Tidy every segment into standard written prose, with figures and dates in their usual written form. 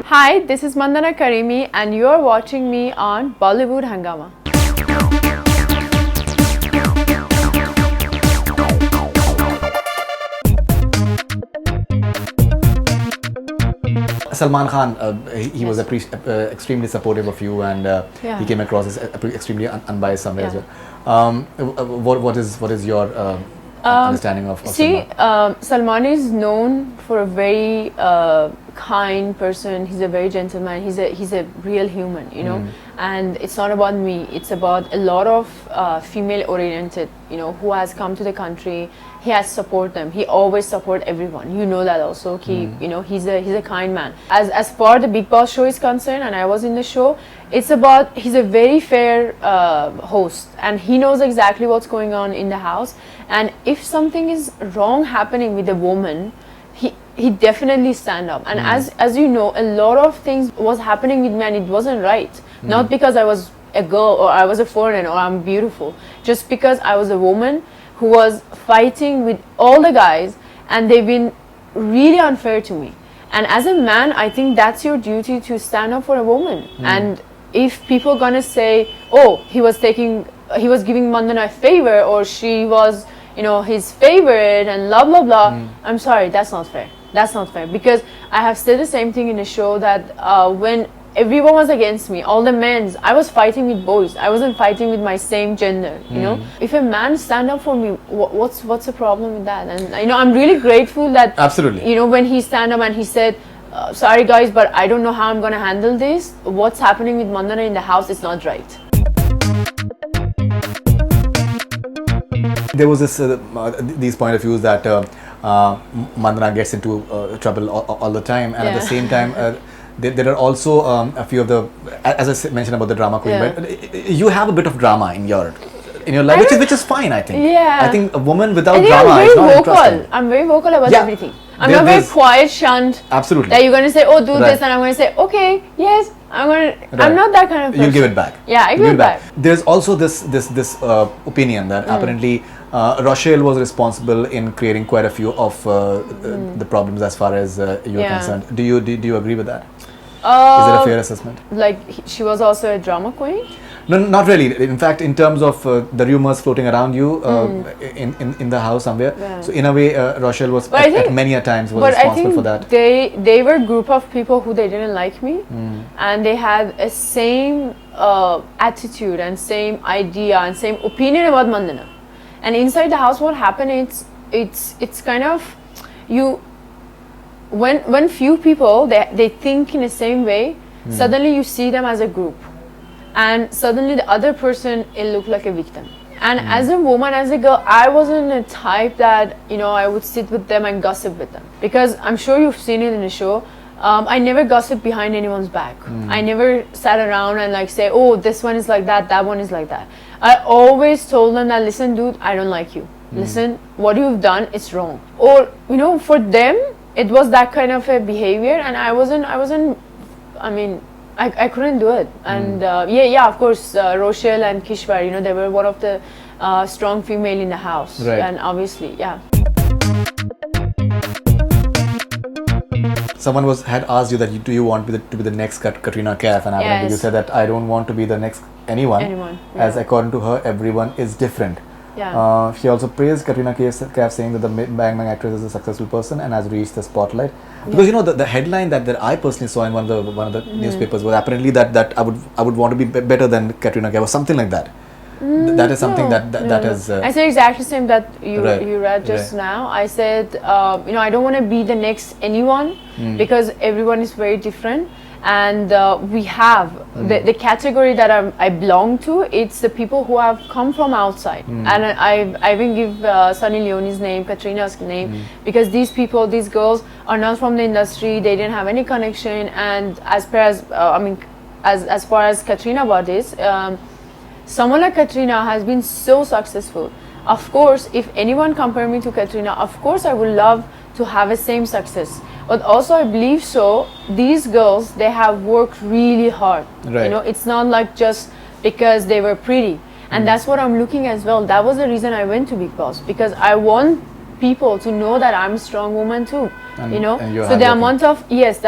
Hi, this is Mandana Karimi and you're watching me on Bollywood Hangama. Salman Khan, he was extremely supportive of you, and he came across as extremely unbiased somewhere as well. What is your understanding of Salman? Salman is known for a very kind person. He's a very gentleman. He's a real human, you know. And it's not about me. It's about a lot of female-oriented, you know, who has come to the country. He has support them. He always support everyone. You know that also. You know, he's a kind man. As far the Bigg Boss show is concerned, and I was in the show, it's about he's a very fair host, and he knows exactly what's going on in the house. And if something is wrong happening with a woman, he definitely stand up. And as you know, a lot of things was happening with me, and it wasn't right. Not because I was a girl or I was a foreigner or I'm beautiful, just because I was a woman who was fighting with all the guys, and they've been really unfair to me. And as a man, I think that's your duty to stand up for a woman. And if people gonna say, oh, he was giving Mandana a favor, or she was, you know, his favorite, and blah blah blah, I'm sorry, that's not fair. That's not fair, because I have said the same thing in the show that when everyone was against me, all the men, I was fighting with boys. I wasn't fighting with my same gender, you know. If a man stand up for me, what's the problem with that? And you know, I'm really grateful that absolutely, you know, when he stand up and he said, sorry guys, but I don't know how I'm gonna handle this. What's happening with Mandana in the house is not right. There was these point of views that Mandana gets into trouble all the time, and at the same time there are also a few of the, as I mentioned about the drama queen, but you have a bit of drama in your life, which is fine, I think. I think a woman without drama is not interesting. I'm very vocal about everything. I'm not very quiet, shunt. Absolutely. That you're going to say, oh, do this, and I'm going to say, okay, yes, I'm not that kind of person. You'll give it back. Yeah, I give it back. There's also this opinion that apparently Rochelle was responsible in creating quite a few of the problems as far as you're concerned. Do you agree with that? Is that a fair assessment? Like, she was also a drama queen? No, not really. In fact, in terms of the rumors floating around you in the house somewhere, so in a way, Rochelle was at many a times was responsible for that. They were a group of people who they didn't like me, and they had a same attitude and same idea and same opinion about Mandana. And inside the house, what happened? It's kind of you. When few people they think in the same way, suddenly you see them as a group, and suddenly the other person it looked like a victim. And as a woman, as a girl, I wasn't a type that, you know, I would sit with them and gossip with them, because I'm sure you've seen it in the show. I never gossip behind anyone's back. I never sat around and like say, oh, this one is like that, that one is like that. I always told them that, listen, dude, I don't like you. Listen, what you've done is wrong. Or, you know, for them, it was that kind of a behavior, and I mean, I couldn't do it. And of course, Rochelle and Kishwar, you know, they were one of the strong female in the house. Right. And obviously, Someone had asked you that do you want to be the next Katrina Kaif, and apparently you said that I don't want to be the next anyone. As according to her, everyone is different. She also praised Katrina Kaif, saying that the Bang Bang actress is a successful person and has reached the spotlight. Because you know the headline that I personally saw in one of the newspapers was apparently that I would want to be better than Katrina Kaif or something like that. That is something that is. I said exactly the same that you read just now. I said you know, I don't want to be the next anyone, because everyone is very different. And we have the category that I belong to. It's the people who have come from outside, and I even give Sunny Leone's name, Katrina's name, because these people, these girls, are not from the industry. They didn't have any connection. And as far as Katrina about this, someone like Katrina has been so successful. Of course, if anyone compare me to Katrina, of course I would love to have the same success. But also I believe so, these girls, they have worked really hard. You know, it's not like just because they were pretty. And that's what I'm looking as well. That was the reason I went to Bigg Boss, because I want people to know that I'm a strong woman too. And, you know, and so the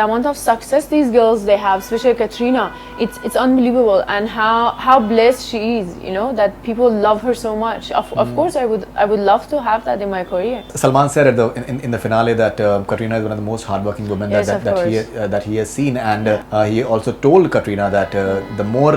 amount of success these girls they have, especially Katrina, it's unbelievable, and how blessed she is. You know, that people love her so much. Of course, I would love to have that in my career. Salman said in the finale that Katrina is one of the most hardworking women that he has seen, and he also told Katrina that the more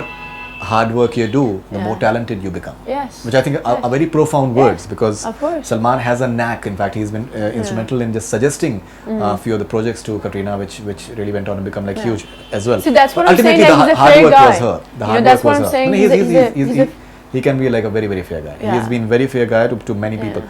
hard work you do, the more talented you become. Yes. Which I think are very profound words, because of Salman has a knack. In fact, he's been instrumental in just suggesting a few of the projects to Katrina, which really went on and become like huge as well. See, that's what ultimately, I'm saying. the hard work was her. The hard that's work what was I'm her. saying. He can be like a very, very fair guy. He has been very fair guy to many people.